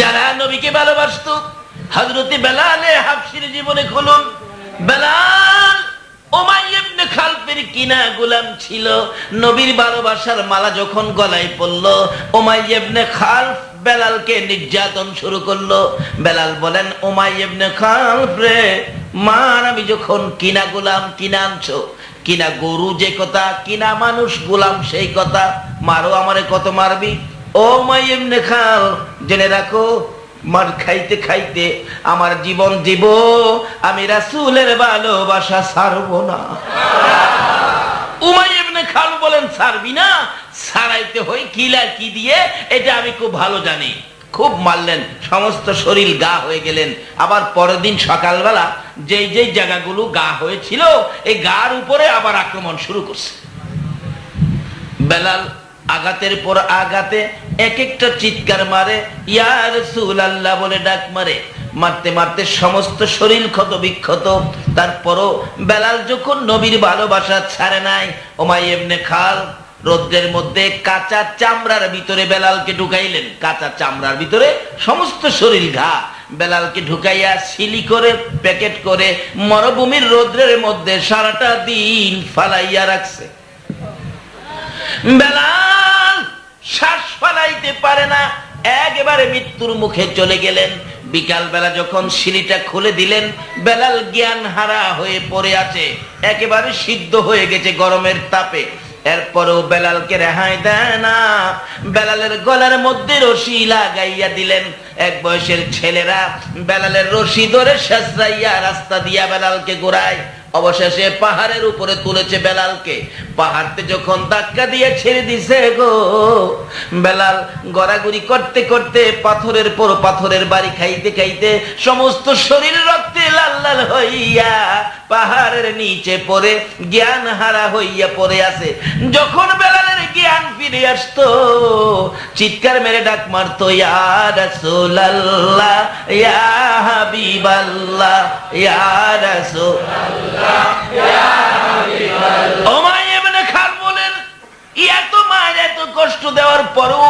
যারা নবীকে ভালোবাসতো, হযরতে বেলালে হাবশীর জীবনে খুলুন। বেলাল উমাইয়া ইবনে খালফের কিনা গোলাম ছিল। নবীর ভালোবাসার মালা যখন গলায় পড়ল, উমাইয়া ইবনে খালফ বেলালকে নির্যাতন শুরু করলো। বেলাল বলেন, উমাইয়া ইবনে খালফ রে, মার, আমি যখন কিনা গোলাম, কিনা আনছো, কিনা গরু যে কথা, কিনা মানুষ গোলাম সেই কথা, মারো, আমারে কত মারবি? ও উমাইয়া ইবনে খালফ, জেনে রাখো, মার খাইতে খাইতে আমার জীবন দিব, আমি রাসূলের ভালোবাসা ছাড়বো না। উমাইয়া ইবনে খালফ বলেন, ছাড়বি না? ছাড়াইতে হয় কিলা কি দিয়ে, এটা আমি খুব ভালো জানি। খুব মারলেন, সমস্ত শরীর গা হয়ে গেলেন। আবার পরের দিন সকালবেলা যেই যেই জায়গাগুলো গা হয়েছিল, এই গার উপরে আবার আক্রমণ শুরু করছে। বেলাল আঘাতের পর আঘাতে এক একটা চিৎকার মারে, ইয়া রাসূলুল্লাহ বলে ডাক মারে। মারতে মারতে সমস্ত শরীর ক্ষত বিক্ষত। তারপরও বেলাল যখন নবীর ভালোবাসা ছাড়ে নাই, উমাইয়া ইবনে খালফ রৌদ্রের মধ্যে কাঁচা চামড়ার ভিতরে বেলালকে ঢুকাইলেন। কাঁচা চামড়ার ভিতরে সমস্ত শরীর ঘা, বেলালকে ঢুকাইয়া সিলি করে প্যাকেট করে মরুভূমির রৌদ্রের মধ্যে সারাটা দিন ফালাইয়া রাখছে। বেলাল শ্বাস ফালাইতে পারে না, একেবারে মৃত্যুর মুখে চলে গেলেন। বিকাল বেলা যখন সিলিটা খুলে দিলেন, বেলাল জ্ঞান হারা হয়ে পড়ে আছে, একেবারে সিদ্ধ হয়ে গেছে গরমের তাপে। এরপরেও বেলালকে রেহাই দেয় না। বেলালের গলার মধ্যে রশি লাগাইয়া দিলেন। এক বয়সের ছেলেরা বেলালের রশি ধরে শেষরাইয়া রাস্তা দিয়া বেলালকে ঘোরায়। অবশেষে পাহাড়ের উপরে তুলেছে বেলালকে। পাহাড়তে যখন ধাক্কা দিয়ে ছেড়ে দিছে গো, বেলাল গড়াগড়ি করতে করতে পাথরের পর পাথরের বাড়ি খাইতে খাইতে সমস্ত শরীর রক্তে লাল লাল হইয়া পাহাড়ের নিচে পড়ে জ্ঞান হারা হইয়া পড়ে আছে। যখন বেলালের জ্ঞান ফিরে আসতো, চিৎকার মেরে ডাক মারতো, ইয়া রাসূলুল্লাহ, ইয়া হাবিবাল্লাহ, ইয়া রাসূলুল্লাহ, ইয়া হাবিবাল্লাহ। উমাইয়া ইবনে খালফ বলেন, এত মায়ের এত কষ্ট দেওয়ার পরও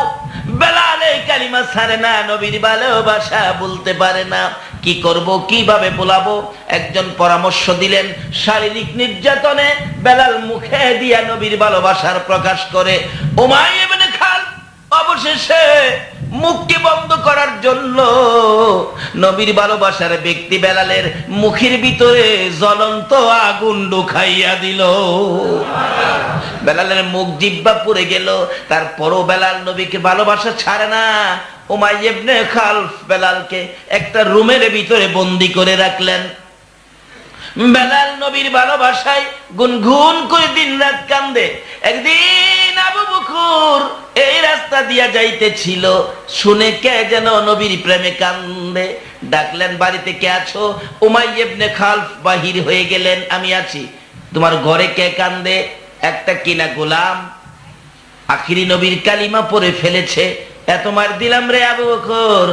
বেলাল এই কালিমা ছাড়ে না, নবীর ভালোবাসা বলতে পারে না। কি করব, কিভাবে বলাবো? একজন পরামর্শ দিলেন, শারীরিক নির্যাতনে বেলাল মুখে দিয়া নবীর ভালোবাসার প্রকাশ করে। উমাইয়া ইবনে খালফ অবশেষে মুখকে বন্ধ করার জন্য নবীর ভালোবাসার ব্যক্তি বেলালের মুখের ভিতরে জ্বলন্ত আগুন ঢুকাইয়া দিল। বেলালের মুখ জিহ্বা পুড়ে গেল। তারপরও বেলাল নবীকে ভালোবাসা ছাড়ে না। উমাইয়া ইবনে খালফ বেলালকে একটা রুমের ভিতরে বন্দী করে রাখলেন। বেলাল নবীর ভালোবাসায় গুনগুন করে দিন রাত কান্দে। একদিন আবু বকর এই রাস্তা দিয়া যাইতেছিল, শুনে কে যেন নবীর প্রেমে কান্দে। ডাকলেন, বাড়িতে কে আছো? উমাইয়া ইবনে খালফ বাহির হয়ে গেলেন, আমি আছি। তোমার ঘরে কে কান্দে? একটা কিনা গোলাম আখিরি নবীর কালিমা পড়ে ফেলেছে, এত মার দিলাম রে আবু বকর।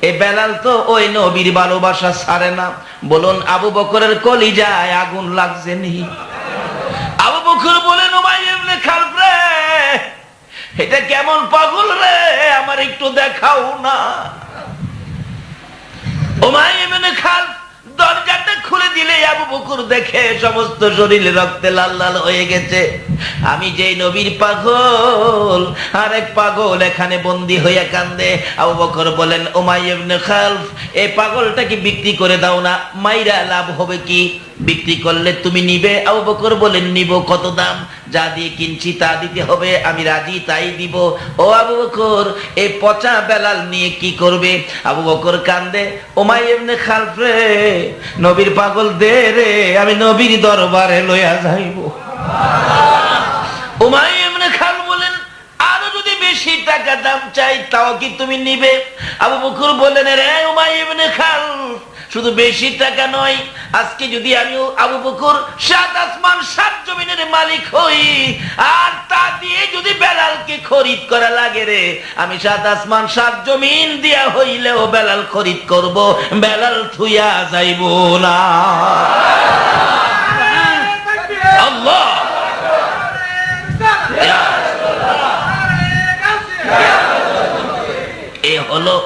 এই বেলাল তো ওই নবীর ভালোবাসা ছাড়ে না। বলুন, আবু বকরের কলিজায় আগুন লাগছে নি? আবু বকর বলেন, উমাইয়া ইবনে খালফ রে, এটা কেমন পাগল রে, আমার একটু দেখাও না। উমাইয়া ইবনে খালফ দরজাটা খুলে দিলে আবু বকর দেখে সমস্ত শরীরে রক্তে লাল লাল হয়ে গেছে। আমি যেই নবীর পাগল, আরেক পাগল এখানে বন্দী হইয়া কান্দে। আবু বকর বলেন, উমাইয়া ইবনে খালফ, এই পাগলটাকে বিক্রি করে দাও না, মাইরা লাভ হবে কি? বিক্রি করলে তুমি নিবে? আবু বকর বলেন, নিব। কত দাম? যা দিয়ে কিনছি তা দিতে হবে, আমি রাজি, তাই দিব। ও আবু বকর, এই পচা বেলাল নিয়ে কি করবে? আবু বকর কান্দে, উমাইয়া ইবনে খালফ রে, নবীর পাগল দে রে, আমি নবীর দরবারে লইয়া যাইব। উমাইয়া ইবনে খালফ বলেন, আরো যদি বেশি টাকা দাম চাই তাও কি তুমি নিবে? আবু বকর বলেন, রে উমাইয়া ইবনে খালফ, শুধু বেশি টাকা নয়, আজকে যদি আমি আবু বকর 7 আসমান 7 জমিনের মালিক হই, আর তা দিয়ে যদি বেলালকে খরিদ করা লাগে রে, আমি 7 আসমান 7 জমিন দিয়া হইলেও বেলাল খরিদ করব, বেলাল থুইয়া যাইব না। আল্লাহ, এ হলো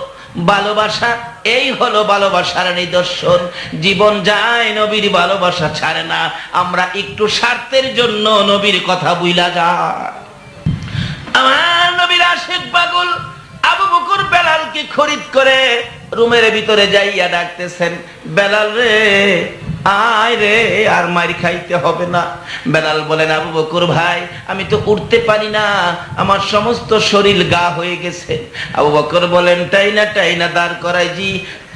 ভালোবাসা এই হলো ভালোবাসার নিদর্শন। জীবন যায় নবীর ভালোবাসা ছাড়ে না। আমরা একটু স্বার্থের জন্য নবীর কথা ভুইলা যায়। আমার নবীর আশিক পাগল আবু বকর বেলালকে খরিদ করে রুমের ভিতরে যাইয়া ডাকতেছেন, বেলাল রে আয় রে, আর মার খাইতে হবে না। বেলাল বলেন, আবু বকর ভাই আমি তো উঠতে পারি না, আমার সমস্ত শরীর গা হয়ে গেছে। আবু বকর বলেন, টাইনা দাঁড় করাই জি।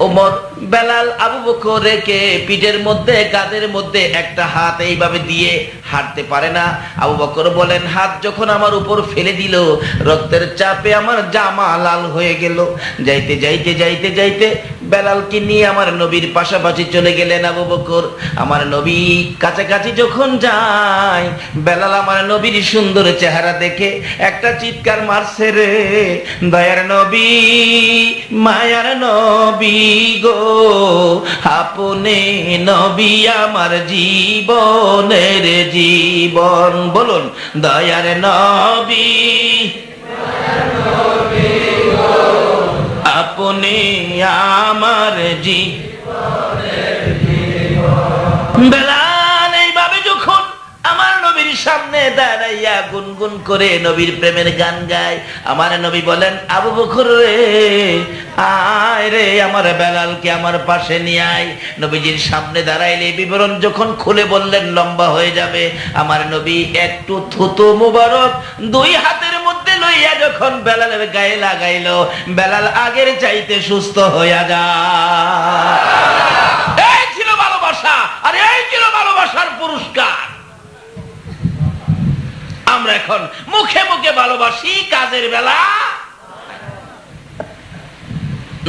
ওমর বেলাল আবু বকর রেখে পিঠের মধ্যে কাঁধের মধ্যে একটা হাত এইভাবে দিয়ে হাঁটতে পারে না। আবু বকর বলেন, হাত যখন আমার উপর ফেলে দিল, রক্তের চাপে আমার জামা লাল হয়ে গেল। যাইতে যাইতে যাইতে যাইতে বেলালকে নিয়ে আমার নবীর পাশাপাশি চলে গেলেন আবু বকর। আমার নবী কাছাকাছি যখন যায়, বেলাল আমার নবীর সুন্দর চেহারা দেখে একটা চিৎকার মারছে রে, দয়ার নবী মায়ার নবী গো, আপনি নবী আমার জীবনের জীবন। বলুন, দয়ার নবী আপনি আমার জীবনের জীবন। বেলাল এইভাবে যখন আমার নবীর সামনে দাঁড়াইয়া গুনগুন করে নবীর প্রেমের গান গায়, আমার নবী বলেন, আবু বকর রে আয় রে, আমার বেলালকে আমার পাশে নিয়ে আয়। নবীজির সামনে দাঁড়াইলে বিবরণ যখন খুলে বললেন লম্বা হয়ে যাবে, আমার নবী একটু থুতু মুবারক দুই হাতের মধ্যে লইয়া যখন বেলালের গায়ে লাগাইল, বেলাল আগের চাইতে সুস্থ হইয়া যায়। এই ছিল ভালোবাসা, আর এই ছিল ভালোবাসার পুরস্কার। আমরা এখন মুখে মুখে ভালোবাসি, কাজের বেলা।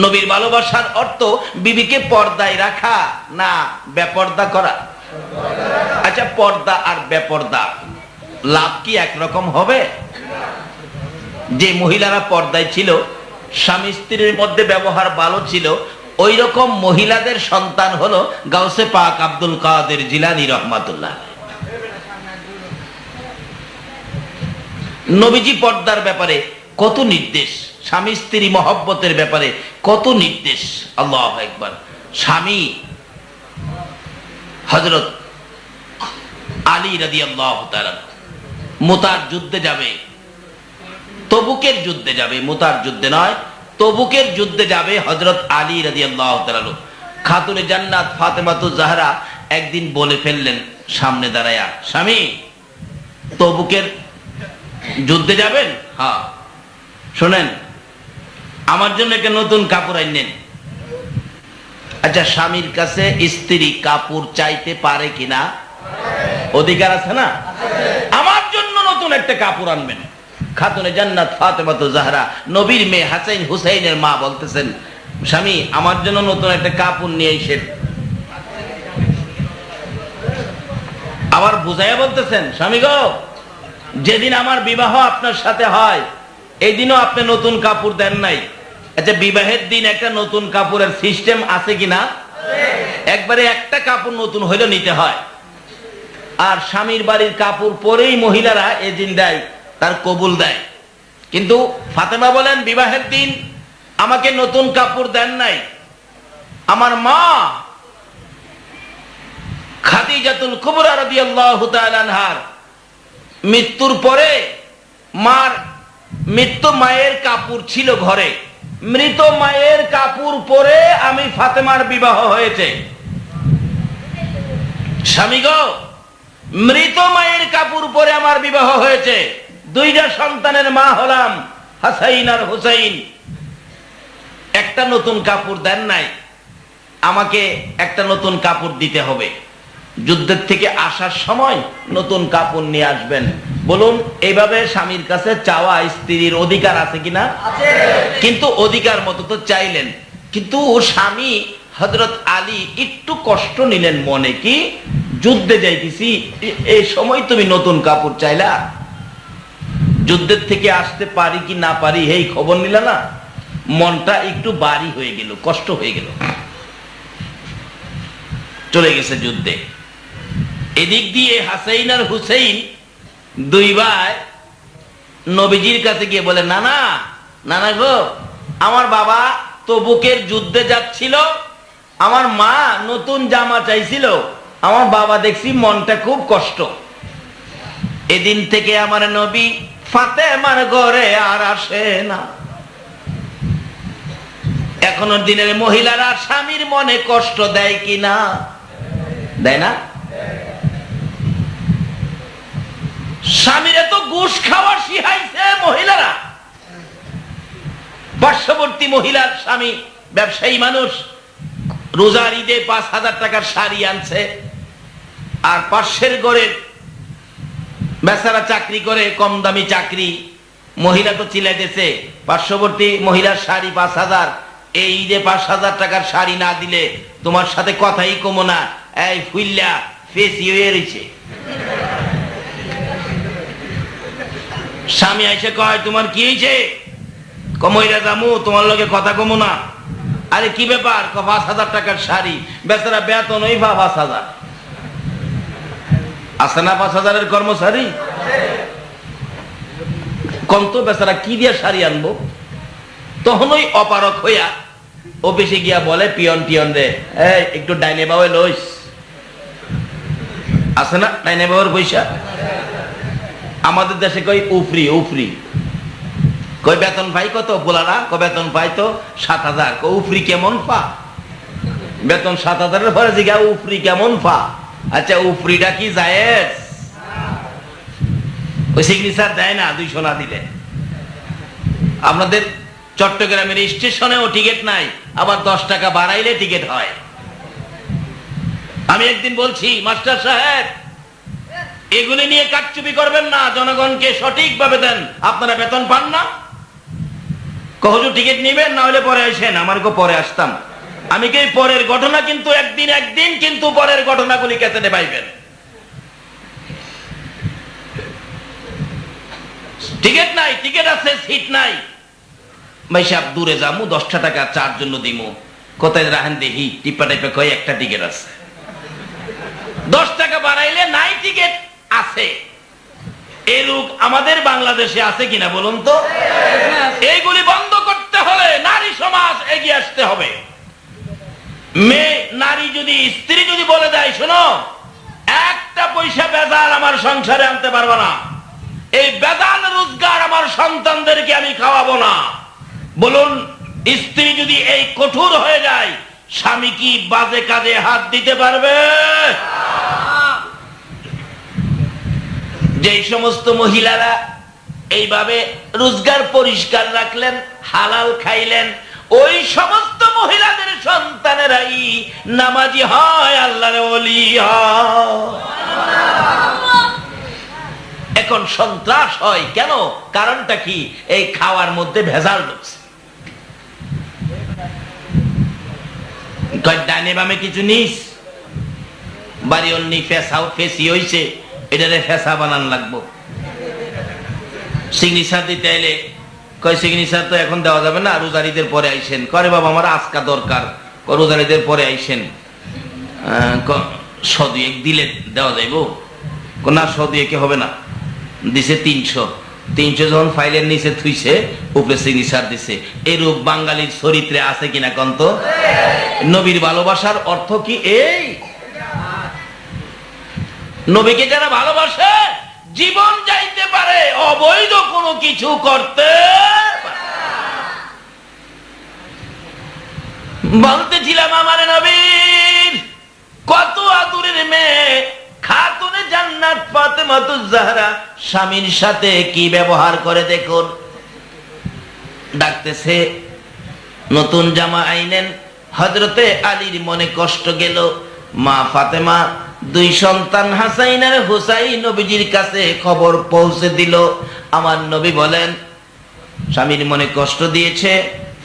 নবীর ভালোবাসার অর্থ বিবিকে পর্দায় রাখা না বেপর্দা করা? আচ্ছা, পর্দা আর বেপর্দা লাভ কি একরকম হবে? যে মহিলারা পর্দায় ছিল, স্বামী স্ত্রীর মধ্যে ব্যবহার ভালো ছিল, ওই রকম মহিলাদের সন্তান হলো গাউসে পাক আব্দুল কাদের জিলানী রহমাতুল্লাহ। নবীজি পর্দার ব্যাপারে কত নির্দেশ, স্বামী স্ত্রী মহব্বতের ব্যাপারে কত নির্দেশ। আল্লাহু আকবার। স্বামী হযরত আলী রাদিয়াল্লাহু তাআলা মুতার যুদ্ধে যাবে, তবুকের যুদ্ধে যাবে, মুতার যুদ্ধে নয়, তবুকের যুদ্ধে যাবে হযরত আলী রাদিয়াল্লাহু তাআলা। খাতুনে জান্নাত ফাতেমাতুজ জাহরা একদিন বলে ফেললেন সামনে দাঁড়ায়া, স্বামী তবুকের যুদ্ধে যাবেন? হ্যাঁ। শোনেন, আমার জন্য একটা নতুন কাপড় আনেন। আচ্ছা, স্বামীর কাছে স্ত্রী কাপড় চাইতে পারে কিনা? অধিকার আছে না? আমার জন্য নতুন একটা কাপড় আনবেন। খাতুনে জান্নাত ফাতেমাতুজ জাহরা, নবীর মেয়ে হাসান হুসাইনের মা বলতেছেন, স্বামী আমার জন্য নতুন একটা কাপড় নিয়ে এসেন। আবার বুঝাইয়া বলতেছেন, স্বামী গো, যেদিন আমার বিবাহ আপনার সাথে হয় এই দিনও আপনি নতুন কাপড় দেন নাই। আচ্ছা, বিবাহের দিন একটা নতুন কাপড়ের সিস্টেম আছে কিনা? একবারে একটা কাপড় নতুন হইলে নিতে হয়। আর স্বামীর বাড়ির কাপড় পরেই মহিলারা এদিন দেয়, তার কবুল দেয়। কিন্তু ফাতেমা বলেন, বিবাহের দিন আমাকে নতুন কাপড় দেন নাই। আমার মা খাদিজাতুল কুবরা রাদিয়াল্লাহু তাআলা আনহার মৃত্যুর পরে মৃত্যু মায়ের কাপড় ছিল ঘরে, মৃত মায়ের কাপড় পরে আমি ফাতেমার বিবাহ হয়েছে। স্বামী গো, মৃত মায়ের কাপড় পরে আমার বিবাহ হয়েছে। দুইটা সন্তানের মা হলাম, হাসাইন আর হুসাইন। একটা নতুন কাপড় দেন নাই, আমাকে একটা নতুন কাপড় দিতে হবে। যুদ্ধের থেকে আসার সময় নতুন কাপড় নিয়ে আসবেন। বলুন, এইভাবে স্বামীর কাছে চাওয়া স্ত্রীর অধিকার আছে কিনা? কিন্তু অধিকার মতো তো চাইলেন, কিন্তু স্বামী হযরত আলী একটু কষ্ট নিলেন মনে, কি যুদ্ধে যাইতেছি, এই সময় তুমি নতুন কাপড় চাইলা, যুদ্ধের থেকে আসতে পারি কি না পারি এই খবর নিলা না, মনটা একটু ভারী হয়ে গেল, কষ্ট হয়ে গেল। চলে গেছে যুদ্ধে। এদিক দিয়ে হাসাইন আর হুসাইন দুই ভাই নবীজির কাছে গিয়ে বলে, নানা নানা গো, আমার বাবা তবুকের যুদ্ধে যাচ্ছিল, আমার মা নতুন জামা চাইছিল, আমার বাবা দেখছি মনটা খুব কষ্ট। এদিন থেকে আমার নবী ফাতেমার ঘরে আর আসে না। এখনো দিনের মহিলারা স্বামীর মনে কষ্ট দেয় কিনা? দেয় না? স্বামীরা তো ঘুষ খাওয়া শিখাইছে মহিলারা। পার্শ্ববর্তী মহিলার স্বামী ব্যবসায়ী মানুষ, রোজার ঈদে 5,000 টাকার শাড়ি আনছে, আর পাশের ঘরের বেচারা চাকরি করে, কম দামি চাকরি। মহিলা তো চিল্লাইতেছে, পার্শ্ববর্তী মহিলার শাড়ি 5,000, এই ঈদে 5,000 টাকার শাড়ি না দিলে তোমার সাথে কথাই কমো না, এই ফুইল্লা ফেসি হয়ে রয়েছে। স্বামী আইসে কয়, তোমার কি হয়েছে? কমইরা জামু, তোমার লগে কথা কমো না। আরে কি ব্যাপার? 5,000 টাকার শাড়ি, বেচারা বেতন ওই 5,000। আছে না 5,000-এর কর্মচারী? কন্ত বেচারা কি দিয়ে শাড়ি আনবো? তখন ওই অপারক হইয়া অফিসে গিয়া বলে পিয়ন টিয়ন রে, একটু ডাইনে বাওয়ে লইস। আছে না ডাইনে বাওয়ার পয়সা? আমাদের দেশে কই উফরি উফরি। কই বেতন পাই কত? বলারা কই বেতন পাই তো 7,000। কই উফরি কেমন পা? বেতন 7,000-এর পরে জিগা উফরি কেমন পা? আচ্ছা উফরিটা কি জায়েজ? ওই সিগনেচার দেয় না 200 না দিলে। আপনাদের চট্টগ্রামের স্টেশনেও টিকিট নাই, আবার 10 টাকা বাড়াইলে টিকিট হয়। আমি একদিন বলছি, মাস্টার সাহেব এগুলি নিয়ে কারচুপি করবেন না, জনগণকে সঠিকভাবে দেন। আপনারা বেতন পান না, কহজু টিকিট নিবেন, না হলে পরে আসেন। আমার পরে আসতাম আমি, কি পরের ঘটনা কিন্তু একদিন কিন্তু পরের ঘটনাগুলি ক্যাসেটে পাইবেন। টিকিট নাই, টিকিট আছে, সিট নাই। ভাই সাহেব দূরে যামু, 10 টাকা চার জন্য দিমু। কোথায় রাহেন দেখি, টিপা টাইপে কয় একটা টিকিট আছে। 10 টাকা বাড়াইলে নাই টিকিট আছে। এই রূপ আমাদের বাংলাদেশে আছে কিনা বলুন তো? এইগুলি বন্ধ করতে হলে নারী সমাজ এগিয়ে আসতে হবে। মেয়ে নারী যদি, স্ত্রী যদি বলে দেয়, শোনো একটা পয়সা বেজাল আমার সংসারে আনতে পারবো না, এই বেজাল রোজগার আমার সন্তানদেরকে আমি খাওয়াবো না, বলুন স্ত্রী যদি এই কঠোর হয়ে যায়, স্বামী কি বাজে কাজে হাত দিতে পারবে? যে সমস্ত মহিলারা এইভাবে রোজগার পরিষ্কার রাখলেন, হালাল খাইলেন, ওই সমস্ত মহিলাদের সন্তানেরাই নামাজি হয়, আল্লাহর ওলি হয়। এখন সন্ত্রাস হয় কেন? কারণটা কি? এই খাওয়ার মধ্যে ভেজাল ঢুকছে। ডাইনে বামে কিছু নিস, বাড়ি অন্যি ফেসাও ফেসি হইছে, এটারে ফেসা বানান লাগবো। সিগনেচার দিতে এলে কয় সিগনেচার তো এখন দেওয়া যাবে না, রোজারিদের পরে আইসেন। করে বাবা আমার আজকা দরকার, রোজারিদের পরে আইসেন, 100 দিলে দেওয়া যাইব। না 100 হবে না, দিছে 300 যখন ফাইলের নিচে থুইছে, উপরে সিগনেচার দিছে। এরূপ বাঙালির চরিত্রে আছে কিনা কন্ত? নবীর ভালোবাসার অর্থ কি এই? নবীকে যারা ভালোবাসে জীবন যাইতে পারে, অবৈধ কোনো কিছু করতে বলতেছিলাম আমার নবীর কত আদরের মেয়ে খাতুনে জান্নাত ফাতেমাতুজ জাহরা স্বামীর সাথে কি ব্যবহার করে দেখুন। ডাকতেছে, নতুন জামা আইনেন। হযরতে আলীর মনে কষ্ট গেল। মা ফাতেমা 2 সন্তান হাসাইন আর হুসাইন নবীজির কাছে খবর পৌঁছে দিল। আমার নবী বলেন, স্বামীর মনে কষ্ট দিয়েছে,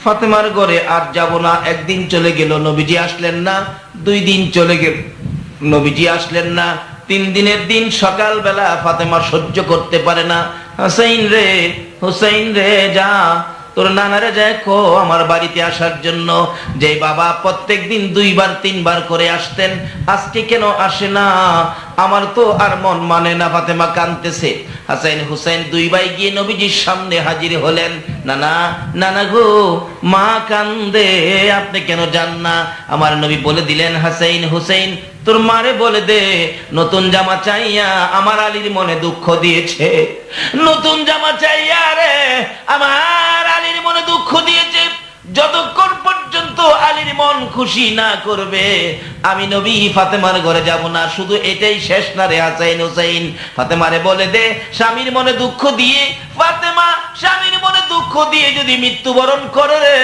ফাতেমার ঘরে আর যাব না। একদিন চলে গেল, নবীজি আসলেন না। 2 দিন চলে গেল, নবীজি আসলেন না। 3 দিনের দিন সকালবেলা ফাতেমা সহ্য করতে পারে না, হুসাইন রে যা তোর নানারে যায় কো আমার বাড়িতে আসার জন্য। যে বাবা প্রত্যেকদিন 2 বার 3 বার করে আসতেন, আজকে কেন আসে না? আমার তো আর মন মানে না। ফাতেমা কাঁদতেছে। হাসাইন হুসাইন 2 ভাই গিয়ে নবীজির সামনে হাজির হলেন। নানা, নানা গো, মা কান্দে, আপনি কেন যান না? আমার নবী বলে দিলেন, হাসাইন হুসাইন তোর মারে বলে দে, নতুন জামা চাইয়া আমার আলীর মনে দুঃখ দিয়েছে। নতুন জামা চাইয়া রে আমার আলীর মনে দুঃখ দিয়েছে। যতক্ষণ পর্যন্ত আলীর মন খুশি না করবে আমি নবী ফাতেমার ঘরে যাব না। শুধু এটাই শেষ না রে হাসাইন হুসাইন, ফাতেমারে বলে দে স্বামীর মনে দুঃখ দিয়ে, ফাতেমা স্বামীর মনে দুঃখ দিয়ে যদি মৃত্যুবরণ করে রে,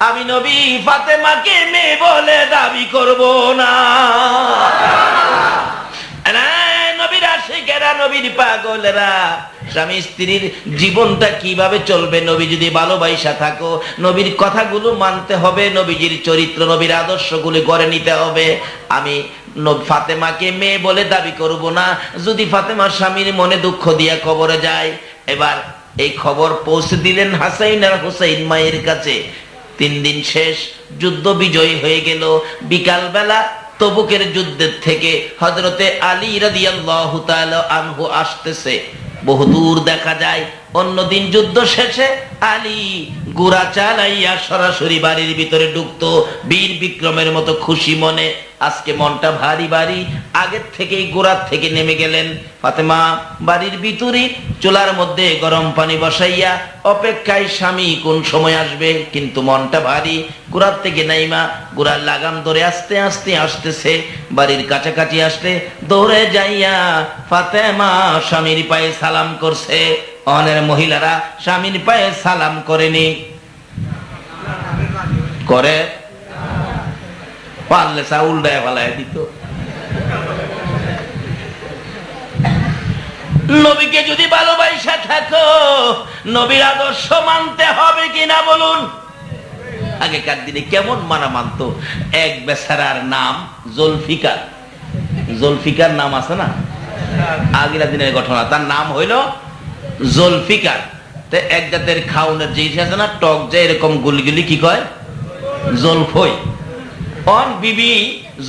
আমি নবী ফাতেমাকে মেয়ে বলে দাবি করব না। নবীর আশিকেরা, নবীর পাগলেরা, স্বামী স্ত্রীর জীবনটা কিভাবে চলবে? নবী যদি ভালোবাসা থাকো, নবীর কথাগুলো মানতে হবে, নবীজির চরিত্র, নবীর আদর্শগুলো গড়ে নিতে হবে। আমি ফাতেমাকে মেয়ে বলে দাবি করব না যদি ফাতেমার স্বামীর মনে দুঃখ দিয়া কবরে যায়। এবার এই খবর পৌঁছে দিলেন হাসাইন আর হুসাইন মায়ের কাছে। 3 দিন শেষ, যুদ্ধ বিজয়ী হয়ে গেল। বিকাল বেলা তবুকের যুদ্ধের থেকে হযরতে আলী রাদিয়াল্লাহু তাআলা আনহু আসতেছে। বহুদূর দেখা যায়। অন্যদিন যুদ্ধ শেষে আলী ঘোড়া চালাইয়া সরাসরি বাড়ির ভিতরে ঢুকতো বীর বিক্রমের মতো খুশি মনে। আজকে মনটা ভারী ভারী, আগের থেকেই ঘোড়ার থেকে নেমে গেলেন। ফাতেমা বাড়ির ভিতরে চুলার মধ্যে গরম পানি বসাইয়া অপেক্ষায় স্বামী কোন সময় আসবে, কিন্তু মনটা ভারী। ঘোড়ার থেকে নাইমা ঘোড়ার লাগাম ধরে আস্তে আস্তে আসতেছে। বাড়ির কাছাকাছি আসলে দৌড়ে যাইয়া ফাতেমা স্বামীর পায়ে সালাম করছে। অনেক মহিলারা স্বামীর পায়ে সালাম করেনি, করে পারলে চা উল্টায় ফেলায় দিত। নবীকে যদি ভালোবাসা থাকো, নবীর আদর্শ মানতে হবে কিনা বলুন? আগেকার দিনে কেমন মানা মানত? এক বেচারার নাম জুলফিকার। জুলফিকার নাম আছে না, আগের দিনের ঘটনা। তার নাম হইল জুলফিকার। এক জাতের খাউনের জিনিস আছে না, টক যায় এরকম গুলগুলি, কি কয়? জলফই। অন বিবি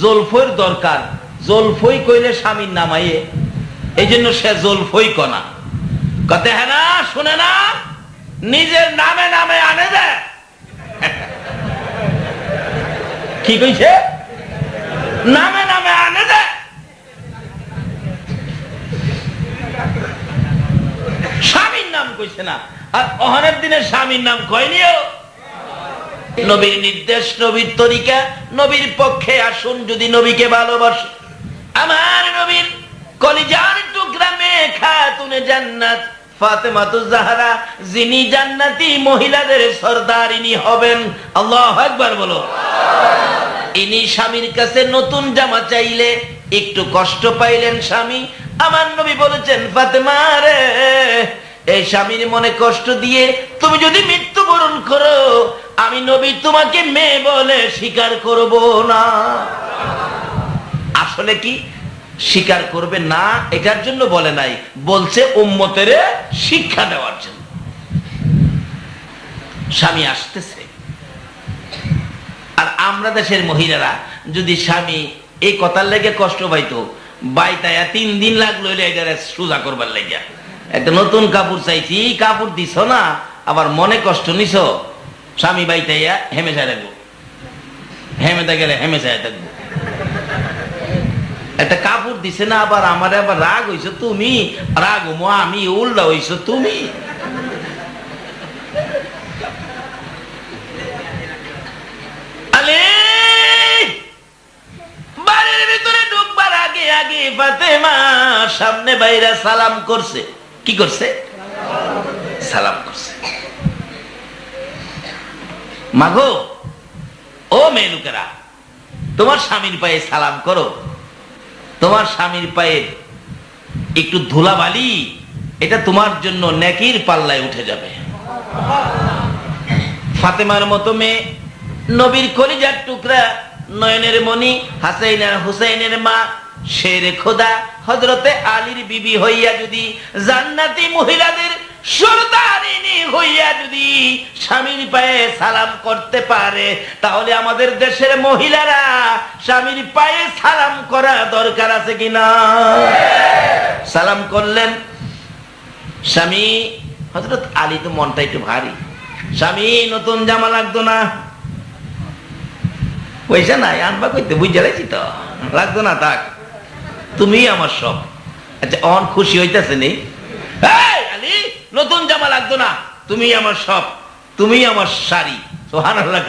জলফইর দরকার। জলফই কইলে স্বামীর নামাইয়ে, এই জন্য সে জলফই কনা কতে। হ্যাঁ না, শুনে না, নিজের নামে নামে আনে দেয়। কি কইছে? নামে নামে আনে দেয়। স্বামীর নাম কইছে না, আর অহনের দিনে স্বামীর নাম কয়নিও। নবীর নির্দেশ, নবীর তরিকা, নবীর পক্ষে আসুন যদি নবীকে ভালোবাসো। আমার নবীর কলিজার টুকরা মেয়ে খাতুনে জান্নাত ফাতেমাতুজ জাহরা, যিনি জান্নাতি মহিলাদের সরদারিনী হবেন। আল্লাহু আকবার বলো। ইনি স্বামীর কাছে নতুন জামা চাইলে একটু কষ্ট পাইলেন স্বামী। আমার নবী বলেছেন, ফাতেমা রে, এই স্বামীর মনে কষ্ট দিয়ে তুমি যদি মৃত্যুবরণ করো, আমি নবী তোমাকে মেয়ে বলে স্বীকার করব না। আসলে কি স্বীকার করবে না এটার জন্য বলে নাই, বলছে উম্মতের শিক্ষা দেওয়ার জন্য। স্বামী আসতেছে, আর আমরা দেশের মহিলারা যদি স্বামী এই কথার লেগে কষ্ট পাইতো, বাইতায়া 3 দিন লাগলো এটারে সোজা করবার লেগে। একটা নতুন কাপড় চাইছি, কাপড় দিছ না, আবার মনে কষ্ট নিছ, স্বামী বাইতাইয়া হেমেশায় থাকবো, হেমেতে গেলে হেমেশায় থাকবো। একটা কাপড় দিছে না, আবার আমার আবার রাগ হইছো তুমি, রাগ আমি, উল্টা হইছো তুমি। বাড়ির ভিতরে ঢুকবার আগে আগে ফাতেমা সামনে বাইরে সালাম করছে। কি করছে? সালাম করছে। মাগো, ও মেয়ে লোকেরা, তোমার স্বামীর পায়ে সালাম করো। তোমার স্বামীর পায়ে একটু ধুলাবালি, এটা তোমার জন্য নেকির পাল্লায় উঠে যাবে। ফাতেমার মতো মেয়ে, নবীর কলিজার টুকরা, নয়নের মণি, হাসাইন আর হুসাইনের মা, শেরে খোদা হযরতে আলীর বিবি হইয়া যদি জান্নাতি মহিলাদের সরদারিনী হইয়া যদি স্বামীর পায়ে সালাম করতে পারে, তাহলে আমাদের দেশের মহিলারা স্বামীর পায়ে সালাম করা দরকার আছে কিনা? সালাম করলেন স্বামী। হযরত আলী তো মনটা একটু ভারী। স্বামী নতুন জামা লাগতো না? পয়সা নাই আনবা কইতে, বুঝে লাইছি তো, লাগতো না, থাক, তুমি আমার সব। আচ্ছা অন খুশি হইতেছে নেই? আলী নতুন জামা লাগতো না, তুমি আমার সব, তুমি আমার শাড়ি। সুবহানাল্লাহ,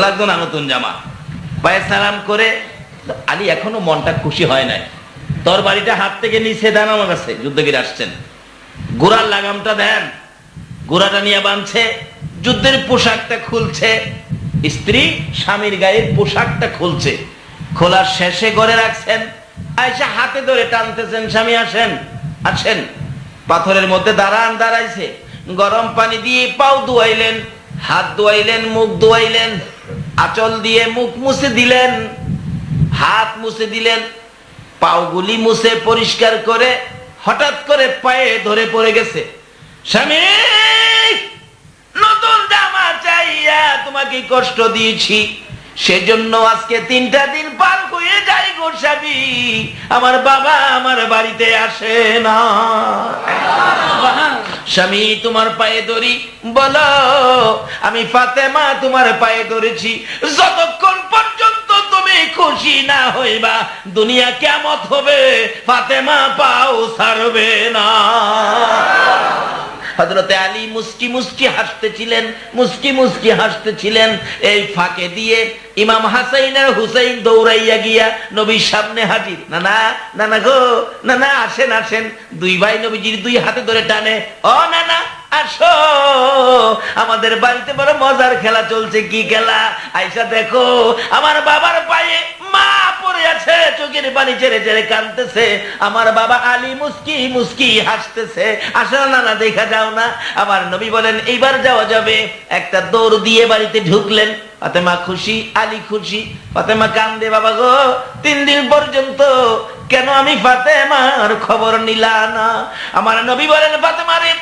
লাগতো না নতুন জামা। পায়ে সালাম করে আলী এখনো মনটা খুশি হয় নাই। তোর বাড়িটা হাত থেকে নিচে দেন আমার কাছে, যুদ্ধগিরি আসছেন, ঘোড়ার লাগামটা দেন। ঘোড়াটা নিয়ে বাঁধছে, যুদ্ধের পোশাকটা খুলছে, স্ত্রী স্বামীর গায়ের পোশাকটা খুলছে, খোলার শেষে ঘরে রাখছেন। আয়সা হাতে ধরে টানতেছেন, স্বামী আসেন আসেন। পাথরের মধ্যে দাঁড়াইছে, গরম পানি দিয়ে পাও ধুয়াইলেন, হাত ধুয়াইলেন, মুখ ধুয়াইলেন, আঁচল দিয়ে মুখ মুছে দিলেন, হাত মুছে দিলেন, পাওগুলি মুছে পরিষ্কার করে হঠাৎ করে পায়ে ধরে পড়ে গেছে। স্বামী নতুন জামা চাইয়া তোমাকে কষ্ট দিয়েছি, সেজন্য আজকে 3টা দিন পার হয়ে যাই গো স্বামী, আমার বাবা আমার বাড়িতে আসে না। স্বামী তোমার পায়ে ধরি, বলো আমি ফাতেমা তোমার পায়ে ধরেছি, যতক্ষণ পর্যন্ত তুমি খুশি না হইবা দুনিয়া কিয়ামত হবে, ফাতেমা পাও ছাড়বে না। হযরতে আলী মুস্কি মুস্কি হাসতেছিলেন, মুস্কি মুস্কি হাসতেছিলেন। এই ফাঁকে দিয়ে ইমাম হাসাইন আর হুসাইন দৌড়াইয়া গিয়া নবীর সামনে হাজির। নানা নানা গো, নানা আসেন আসেন। দুই ভাই নবীজির দুই হাতে ধরে টানে, ও নানা আসো, আমাদের বাড়িতে বড় মজার খেলা চলছে। কি খেলা? আইসা দেখো, আমার বাবার পায়ে মা পড়ে আছে, চোখের পানি ছেড়ে ছেড়ে কাঁদতেছে, আমার বাবা আলী মুস্কি মুস্কি হাসতেছে। আসো নানা দেখা যাও না। আমার নবী বলেন এইবার যাওয়া যাবে। একটা দৌড় দিয়ে বাড়িতে ঢুকলেন। ফাতেমা খুশি, আলী খুশি। ফাতেমা কান্দে, বাবা গো 3 দিন পর্যন্ত কেন আমি ফাতেমার খবর নিলা না? আমার নবী বলেন ফাতেমা রে,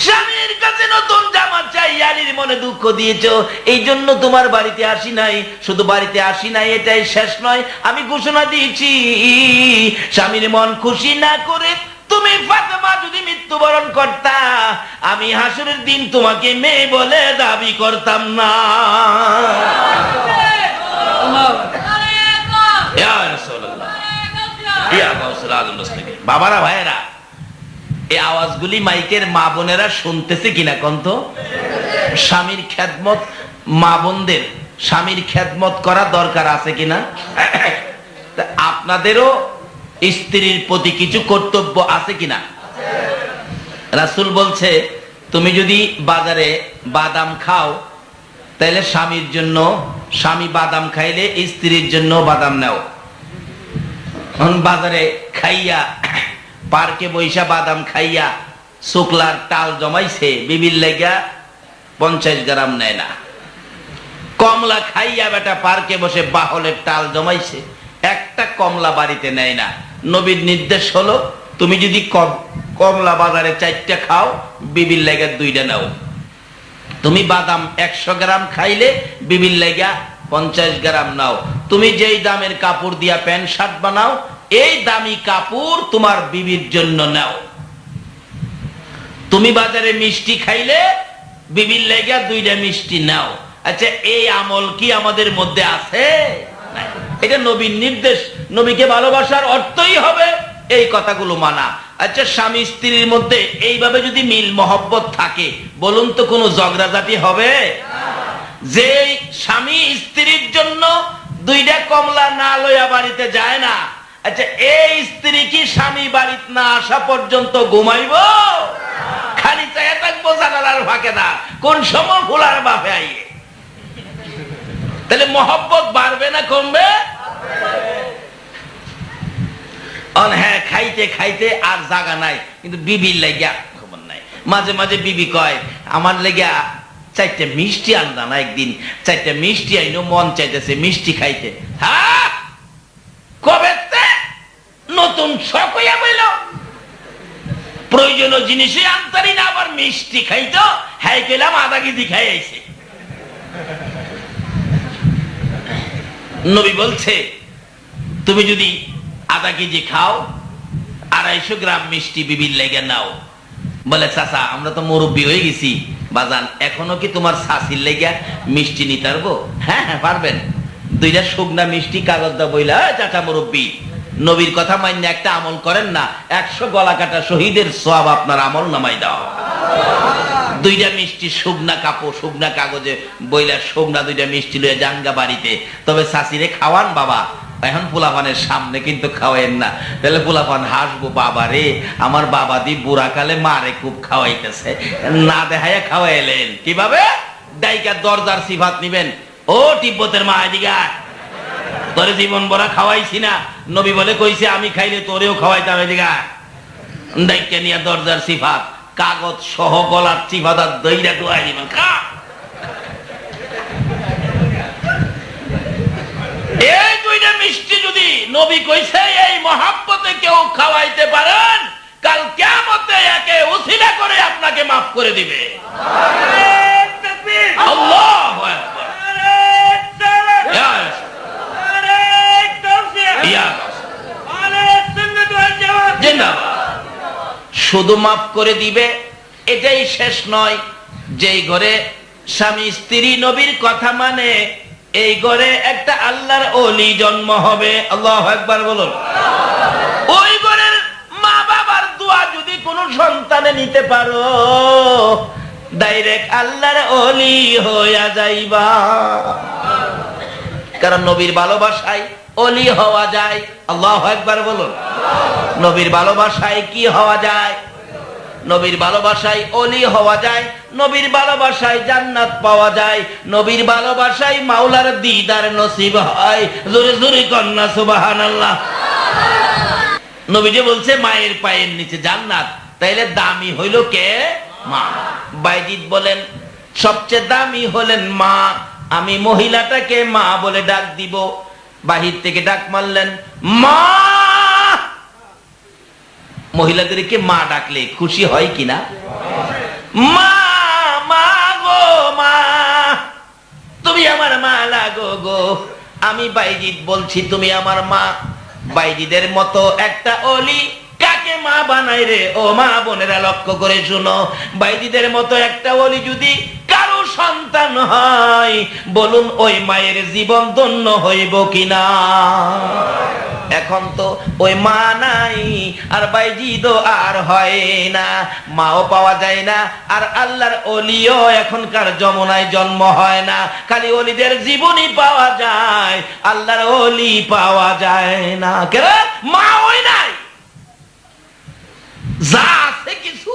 স্বামীর কাছে নতুন জামা চাই, আলীর মনে দুঃখ দিয়েছো, এই জন্য তোমার বাড়িতে আসি নাই। শুধু বাড়িতে আসি নাই এটাই শেষ নয়, আমি ঘোষণা দিয়েছি স্বামীর মন খুশি না করে তুমি ফাতেমা যদি মৃত্যুবরণ করতা, আমি হাসরের দিন তোমাকে মেয়ে বলে দাবি করতাম না। বাবারা ভাইয়েরা, এই আওয়াজগুলি মাইকের মা বোনেরা শুনতেছে কিনা কন্ত? স্বামীর খেদমত, মা বোনদের স্বামীর খেদমত করা দরকার আছে কিনা? আপনাদেরও স্ত্রীর প্রতি কিছু কর্তব্য আছে কিনা? রাসূল বলছে তুমি যদি বাজারে বাদাম খাও, তাহলে স্বামীর জন্য, স্বামী বাদাম খাইলে স্ত্রীর জন্য বাদাম নাও। বাজারে খাইয়া, পার্কে বৈশা বাদাম খাইয়া শুক্লার টাল জমাইছে, বিবির লেগা 50 গ্রাম নেয় না। কমলা খাইয়া বেটা পার্কে বসে বাহলের টাল জমাইছে, একটা কমলা বাড়িতে নেয় না। নবীর নির্দেশ হলো তুমি যদি কমলা বাজারে 4টা খাও, বিবির লেগা 2টা নাও। তুমি বাদাম 100 গ্রাম খাইলে বিবির লেগা 50 গ্রাম নাও। তুমি যেই দামের কাপড় দিয়া প্যান্ট শার্ট বানাও, এই দামি কাপড় তোমার বিবির জন্য নাও। তুমি বাজারে মিষ্টি খাইলে বিবির লেগা 2টা মিষ্টি নাও। আচ্ছা, এই আমল কি আমাদের মধ্যে আছে? এটা নবীর নির্দেশ। নবীকে ভালোবাসার অর্থই হবে এই কথাগুলো মানা। আচ্ছা, স্বামী স্ত্রীর মধ্যে এইভাবে যদি মিল মহব্বত থাকে, বলুন তো কোনো ঝগড়াঝাটি হবে? যে স্বামী স্ত্রীর জন্য 2টা কমলা না লইয়া বাড়িতে যায় না, আচ্ছা এই স্ত্রী কি স্বামী বাড়িতে না আসা পর্যন্ত ঘুমাইব? খালি চাইয়া থাকবো জানালার ফাঁকে না, কোন সময় ফুলার বাপে আইয়ে? তাহলে মহব্বত বাড়বে না কমবে? হ্যাঁ, খাইতে খাইতে আর জাগা নাই, কিন্তু বিবির লাগিয়া খবর নাই। মাঝে মাঝে বিবি কয় আমার লেগা 4টা মিষ্টি আনবা না, একদিন 4টা মিষ্টি আইনো, মন চাইতেছে মিষ্টি খাইতে। হ্যাঁ, কবে নতুন শখ হইয়া বইল প্রয়োজনীয় জিনিসই আনতারি না, আবার মিষ্টি খাইতো, হ্যাঁ কইলাম আধা কেজি খাই আইছে। নবী বলছে তুমি যদি আধা কেজি খাও 250 গ্রাম মিষ্টি বিবির লেগে নাও। বলে চাচা আমরা তো মুরব্বী হয়ে গেছি বাজান, এখনো কি তোমার শাশির লেগে মিষ্টি নিতে পারবো? হ্যাঁ হ্যাঁ পারবেন। 2টা শুকনা মিষ্টি কাগজ দা বইলা, চাচা মুরব্বী নবীর কথা মান্য একটা আমল করেন না, 100 গলা কাটা শহীদের সওয়াব আপনার আমল নামাই দাও। 2টা মিষ্টি শুকনা কাপড় শুকনা কাগজে বইলা শুকনা 2টা মিষ্টি লয়ে জানগা বাড়িতে, তবে শাশিরে খাওয়ান বাবা, এখন পোলাপানের সামনে কিন্তু খাওয়াইন না, তাহলে পোলাপান হাসবো, বাবা রে আমার বাবা দি বুড়া কালে মারে খুব খাওয়াইতেছে, না দেখাইয়া খাওয়াইলেন। কিভাবে? ডাইকা দরজার সিফাত নিবেন, ও তিব্বতের মা এদিকে তোরে জীবন ভরা খাওয়াইছি না, নবী বলে কইছে আমি খাইলে তোরেও খাওয়াইতাম, এদিকে ডাইকা নিয়া দরজার সিফাত কাগজ সহ গলার সিফাত আর দইরা দোয়াই দিবেন, খা। এই 2টা মিষ্টি যদি নবী কইছে এই মহাব্বতে কেউ খাওয়াইতে পারেন, কাল কিয়ামতে একে উসিলা করে আপনাকে মাফ করে দিবে। আল্লাহু আকবার। শুধু মাফ করে দিবে এটাই শেষ নয়, যেই ঘরে স্বামী স্ত্রী নবীর কথা মানে এই ঘরে একটা আল্লাহর ওলি জন্ম হবে। আল্লাহু আকবার বলুন। ওই ঘরের মা বাবার দোয়া যদি কোনো সন্তানে নিতে পারো, ডাইরেক্ট আল্লাহর ওলি হইয়া যাইবা। কারণ নবীর ভালোবাসায় ওলি হওয়া যায়। আল্লাহু আকবার বলুন। নবীর ভালোবাসায় কি হওয়া যায়? নবীর ভালোবাসায় ওলি হওয়া যায়, নবীর ভালোবাসায় জান্নাত পাওয়া যায়, নবীর ভালোবাসায় মাওলার দিদার নসিব হয়। জোরে জোরে কন্যা সুবহানাল্লাহ। নবী যে বলছে মায়ের পায়ের নিচে জান্নাত, তাইলে দামি হইল কে? মা। বাইজিদ বলেন সবচেয়ে দামি হলেন মা, আমি মহিলাটাকে মা বলে ডাক দিব। বাহির থেকে ডাক মারলেন মা। মহিলাদেরকে মা ডাকলে খুশি হয় কিনা? মা মা গো মা, তুমি আমার মা লাগো গো। আমি বাইজিদ বলছি তুমি আমার মা। বাইজিদের মতো একটা অলি কাকে মা বানাই রে? ও মা বোনেরা লক্ষ্য করে শুনো, বাইজিদের মতো একটা অলি যদি কারো সন্তান হয়, বলুন ওই মায়ের জীবন ধন্য হইব কিনা? এখন তো ওই মা নাই, আর বাইজিদও আর হয় না, মাও পাওয়া যায় না, আর আল্লাহর ওলিও এখনকার যমুনায় জন্ম হয় না। খালি ওলিদের জীবনই পাওয়া যায়, আল্লাহর ওলি পাওয়া যায় না। কেন? মা ওই নাই, যা আছে কিছু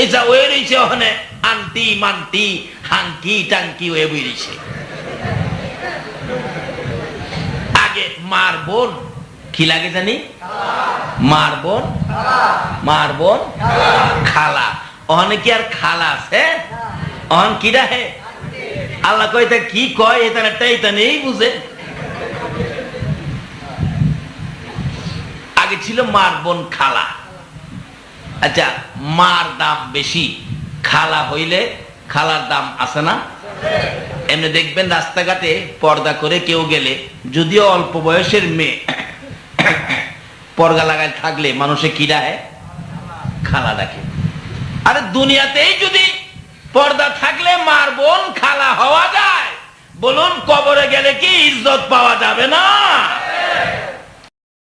এই যা ওই রয়েছে ওখানে আন্টি মান্টি হাঙ্কি টাঙ্কি ওয়ে বেরিয়েছে। আগে মার বোন কি লাগে জানি? মার বোন, মার বোন খালা। ওখানে কি আর খালা আছে? অহন কি রাহে? আল্লাহ কয় তা কি কয় এটা নেই বুঝে। আগে ছিল মার বোন খালা। আচ্ছা, মার দাম বেশি, খালা হইলে খালার দাম আছে না? এমনি দেখবেন রাস্তাঘাটে পর্দা করে কেউ গেলে, যদিও অল্প বয়সের মেয়ে, পর্দা লাগায় থাকলে মানুষে কি ডাকে? খালা ডাকে। আরে দুনিয়াতেই যদি পর্দা থাকলে মার বোন খালা হওয়া যায়, বলুন কবরে গেলে কি ইজ্জত পাওয়া যাবে না?